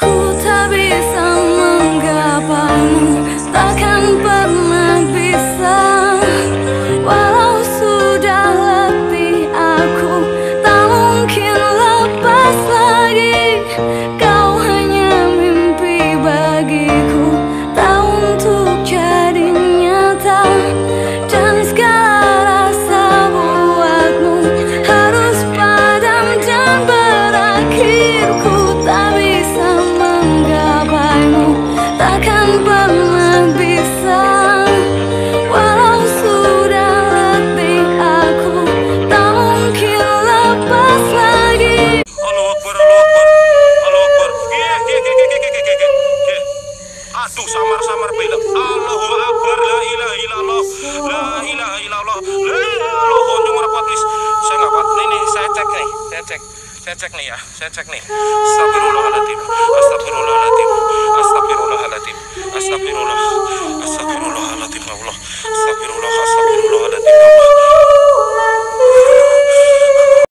Ku tak bisa menggapaimu, takkan pernah bisa. Walau sudah letih aku, tak mungkin lepas lagi. Kau hanya mimpi bagiku, tak untuk jadi nyata. Dan segala rasa buatmu harus padam dan berakhir. Ku tak bisa menggapaimu, takkan pernah bisa. Walau sudah letih aku, tak mungkin lepas lagi. Allahu Akbar, Allahu Akbar, Allahu Akbar. Aduh, samar-samar bila. Allahu Akbar, la ilaha illallah, la ilaha illallah, la ilaha illallah. Please, saya nggak kuat. Nih, saya cek nih, saya cek nih ya, saya cek nih. Astagfirullahaladzim, astagfirullah.